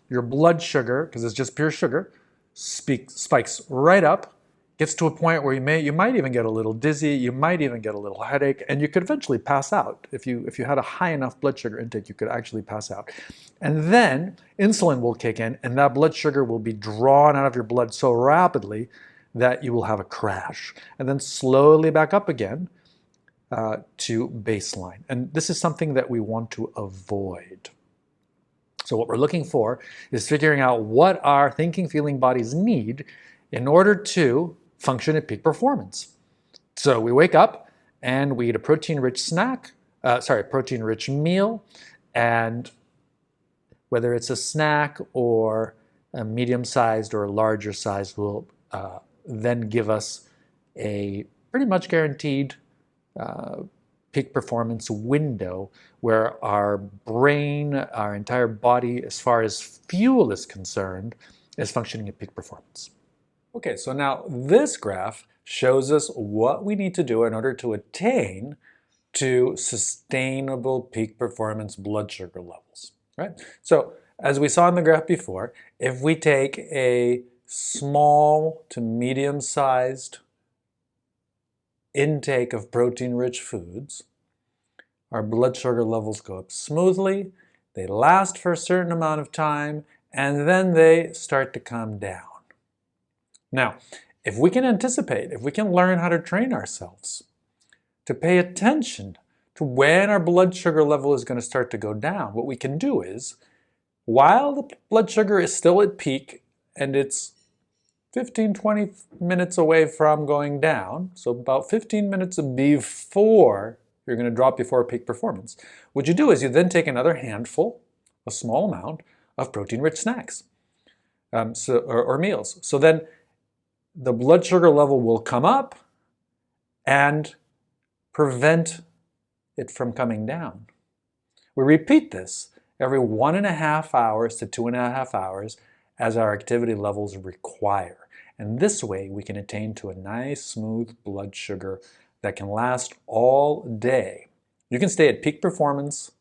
your blood sugar, because it's just pure sugar, spikes right up, gets to a point where you might even get a little dizzy, you might even get a little headache, and you could eventually pass out. If you had a high enough blood sugar intake, you could actually pass out. And then insulin will kick in, and that blood sugar will be drawn out of your blood so rapidly that you will have a crash. And then slowly back up again to baseline. And this is something that we want to avoid. So what we're looking for is figuring out what our thinking, feeling bodies need in order to function at peak performance. So we wake up and we eat a protein-rich protein-rich meal, and whether it's a snack or a medium-sized or a larger size will then give us a pretty much guaranteed peak performance window where our brain, our entire body, as far as fuel is concerned, is functioning at peak performance. Okay, so now this graph shows us what we need to do in order to attain to sustainable peak performance blood sugar levels, right? So as we saw in the graph before, if we take a small to medium-sized intake of protein-rich foods, our blood sugar levels go up smoothly, they last for a certain amount of time, and then they start to come down. Now, if we can anticipate, if we can learn how to train ourselves to pay attention to when our blood sugar level is going to start to go down, what we can do is, while the blood sugar is still at peak and it's 15-20 minutes away from going down, so about 15 minutes before you're going to drop before peak performance, what you do is you then take another handful, a small amount, of protein-rich snacks or meals. So then the blood sugar level will come up and prevent it from coming down. We repeat this every 1.5 hours to 2.5 hours as our activity levels require. And this way we can attain to a nice smooth blood sugar that can last all day. You can stay at peak performance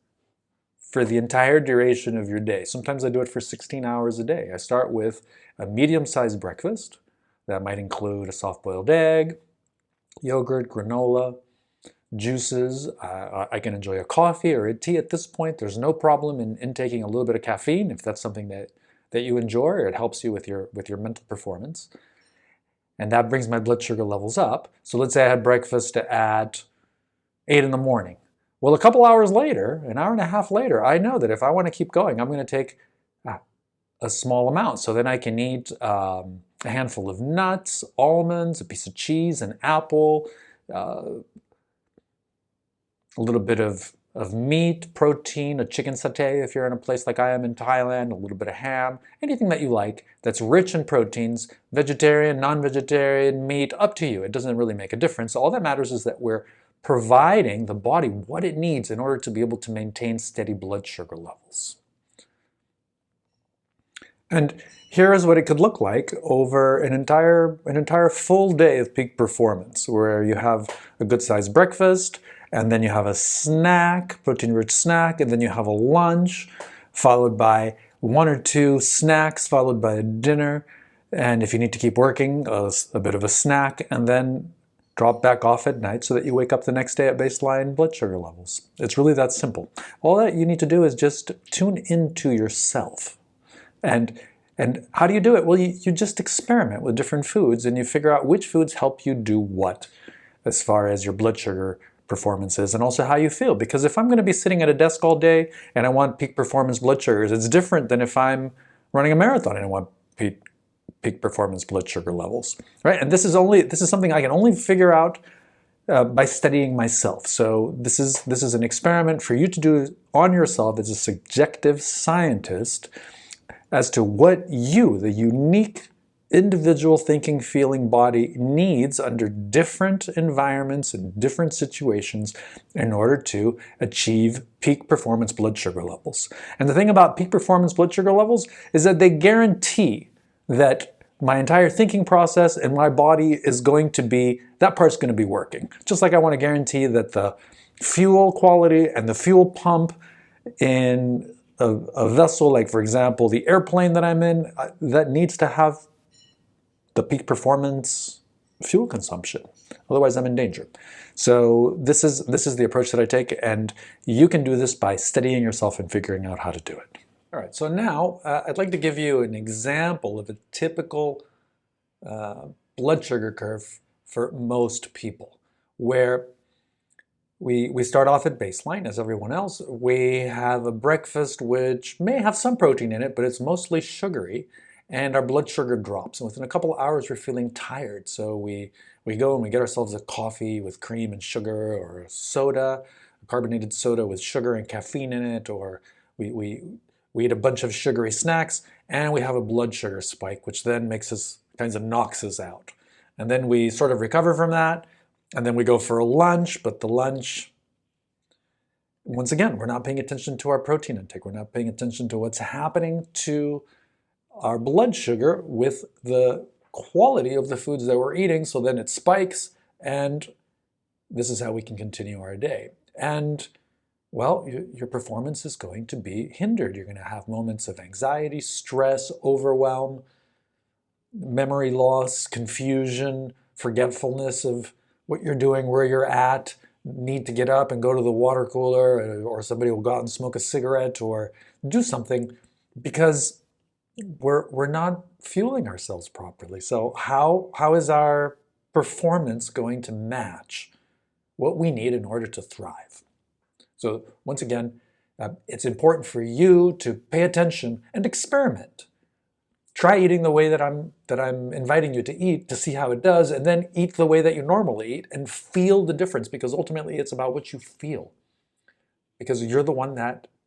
for the entire duration of your day. Sometimes I do it for 16 hours a day. I start with a medium-sized breakfast. That might include a soft-boiled egg, yogurt, granola, juices. I can enjoy a coffee or a tea at this point. There's no problem in intaking a little bit of caffeine if that's something that you enjoy or it helps you with your mental performance. And that brings my blood sugar levels up. So let's say I had breakfast at 8 in the morning. Well, a couple hours later, an hour and a half later, I know that if I want to keep going, I'm going to take a small amount. So then I can eat a handful of nuts, almonds, a piece of cheese, an apple, a little bit of meat, protein, a chicken satay if you're in a place like I am in Thailand, a little bit of ham, anything that you like that's rich in proteins, vegetarian, non-vegetarian, meat, up to you. It doesn't really make a difference. All that matters is that we're providing the body what it needs in order to be able to maintain steady blood sugar levels. And here is what it could look like over an entire full day of peak performance, where you have a good-sized breakfast, and then you have a snack, protein-rich snack, and then you have a lunch, followed by 1 or 2 snacks, followed by a dinner, and if you need to keep working, a bit of a snack, and then drop back off at night so that you wake up the next day at baseline blood sugar levels. It's really that simple. All that you need to do is just tune into yourself. And how do you do it? Well, you just experiment with different foods and you figure out which foods help you do what as far as your blood sugar performances and also how you feel. Because if I'm going to be sitting at a desk all day and I want peak performance blood sugars, it's different than if I'm running a marathon and I want peak performance blood sugar levels, right? And this is something I can only figure out by studying myself. So this is an experiment for you to do on yourself as a subjective scientist as to what you, the unique individual thinking, feeling body, needs under different environments and different situations in order to achieve peak performance blood sugar levels. And the thing about peak performance blood sugar levels is that they guarantee that my entire thinking process and my body is going to be, that part's going to be working. Just like I want to guarantee that the fuel quality and the fuel pump in a vessel, like for example, the airplane that I'm in, that needs to have the peak performance fuel consumption. Otherwise, I'm in danger. So this is the approach that I take, and you can do this by studying yourself and figuring out how to do it. All right, so now I'd like to give you an example of a typical blood sugar curve for most people, where we start off at baseline, as everyone else. We have a breakfast which may have some protein in it, but it's mostly sugary, and our blood sugar drops. And within a couple hours, we're feeling tired. So we go and we get ourselves a coffee with cream and sugar, or a soda, a carbonated soda with sugar and caffeine in it, or we eat a bunch of sugary snacks, and we have a blood sugar spike, which then knocks us out. And then we sort of recover from that, and then we go for a lunch, but the lunch, once again, we're not paying attention to our protein intake. We're not paying attention to what's happening to our blood sugar with the quality of the foods that we're eating, so then it spikes, and this is how we can continue our day. And well, your performance is going to be hindered. You're going to have moments of anxiety, stress, overwhelm, memory loss, confusion, forgetfulness of what you're doing, where you're at, need to get up and go to the water cooler, or somebody will go out and smoke a cigarette or do something because we're not fueling ourselves properly. So how is our performance going to match what we need in order to thrive? So once again, it's important for you to pay attention and experiment. Try eating the way that I'm inviting you to eat to see how it does, and then eat the way that you normally eat and feel the difference, because ultimately it's about what you feel. Because you're the one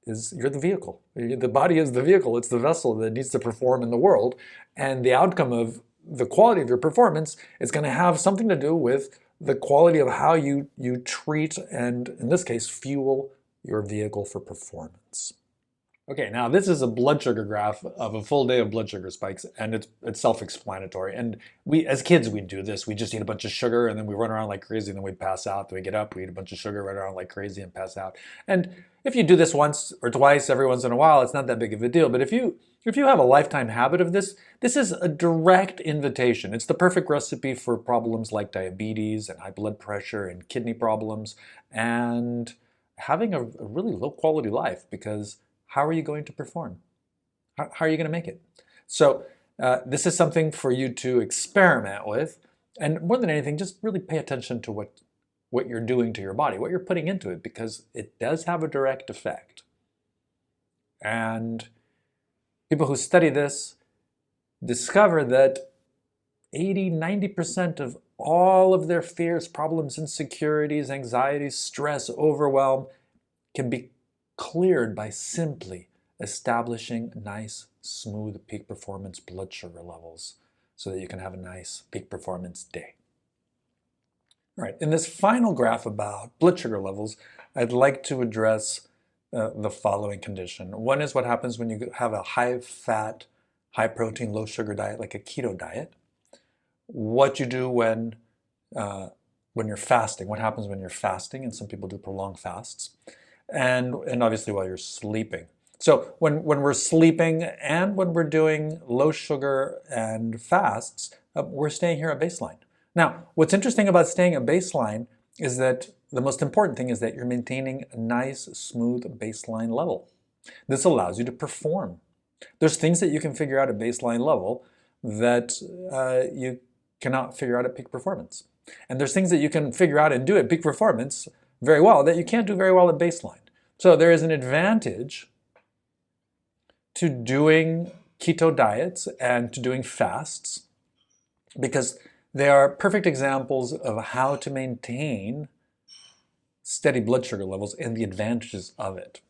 you're the vehicle. The body is the vehicle. It's the vessel that needs to perform in the world, and the outcome of the quality of your performance is going to have something to do with the quality of how you treat and, in this case, fuel your vehicle for performance. Okay, now this is a blood sugar graph of a full day of blood sugar spikes, and it's self-explanatory. And we, as kids, we do this. We just eat a bunch of sugar, and then we run around like crazy, and then we pass out. Then we get up, we eat a bunch of sugar, run around like crazy, and pass out. And if you do this once or twice every once in a while, it's not that big of a deal. But if you have a lifetime habit of this, this is a direct invitation. It's the perfect recipe for problems like diabetes and high blood pressure and kidney problems, and having a really low quality life, because how are you going to perform? How are you going to make it? So this is something for you to experiment with. And more than anything, just really pay attention to what you're doing to your body, what you're putting into it, because it does have a direct effect. And people who study this discover that 80–90% of all of their fears, problems, insecurities, anxieties, stress, overwhelm can be cleared by simply establishing nice, smooth peak performance blood sugar levels so that you can have a nice peak performance day. All right, in this final graph about blood sugar levels, I'd like to address the following condition. One is what happens when you have a high-fat, high-protein, low-sugar diet like a keto diet. What you do when you're fasting, what happens when you're fasting, and some people do prolonged fasts. And obviously while you're sleeping. So when we're sleeping and when we're doing low sugar and fasts, we're staying here at baseline. Now, what's interesting about staying at baseline is that the most important thing is that you're maintaining a nice, smooth baseline level. This allows you to perform. There's things that you can figure out at baseline level that you cannot figure out at peak performance. And there's things that you can figure out and do at peak performance very well that you can't do very well at baseline. So there is an advantage to doing keto diets and to doing fasts because they are perfect examples of how to maintain steady blood sugar levels and the advantages of it.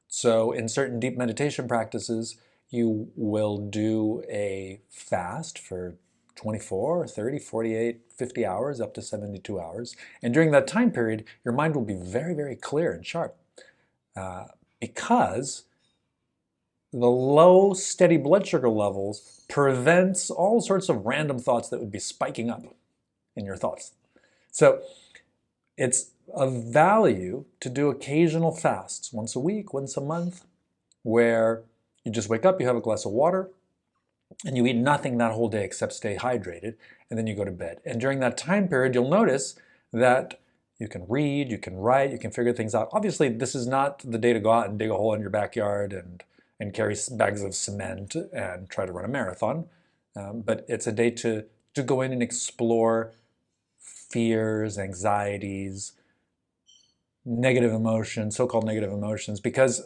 So in certain deep meditation practices, you will do a fast for 24, 30, 48, 50 hours, up to 72 hours. And during that time period, your mind will be very, very clear and sharp because the low, steady blood sugar levels prevents all sorts of random thoughts that would be spiking up in your thoughts. So it's of value to do occasional fasts, once a week, once a month, where you just wake up, you have a glass of water, and you eat nothing that whole day except stay hydrated, and then you go to bed. And during that time period, you'll notice that you can read, you can write, you can figure things out. Obviously, this is not the day to go out and dig a hole in your backyard and carry bags of cement and try to run a marathon. But it's a day to go in and explore fears, anxieties, negative emotions, so-called negative emotions, because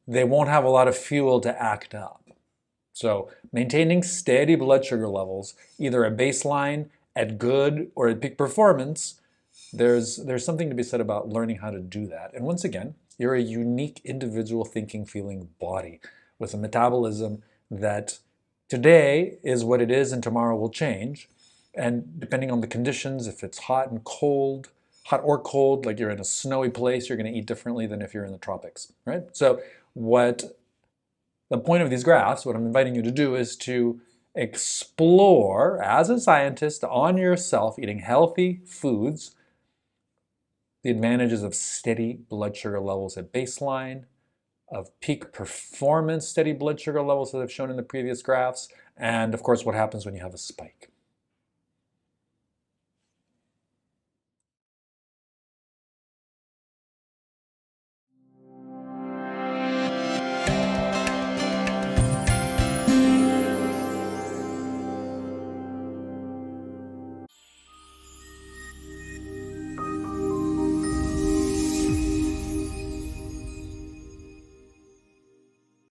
they won't have a lot of fuel to act up. So maintaining steady blood sugar levels, either at baseline, at good, or at peak performance, there's something to be said about learning how to do that. And once again, you're a unique individual thinking, feeling body with a metabolism that today is what it is and tomorrow will change. And depending on the conditions, if it's hot and cold, hot or cold, like you're in a snowy place, you're going to eat differently than if you're in the tropics, right? So what the point of these graphs, what I'm inviting you to do is to explore, as a scientist, on yourself, eating healthy foods, the advantages of steady blood sugar levels at baseline, of peak performance steady blood sugar levels that I've shown in the previous graphs, and of course what happens when you have a spike.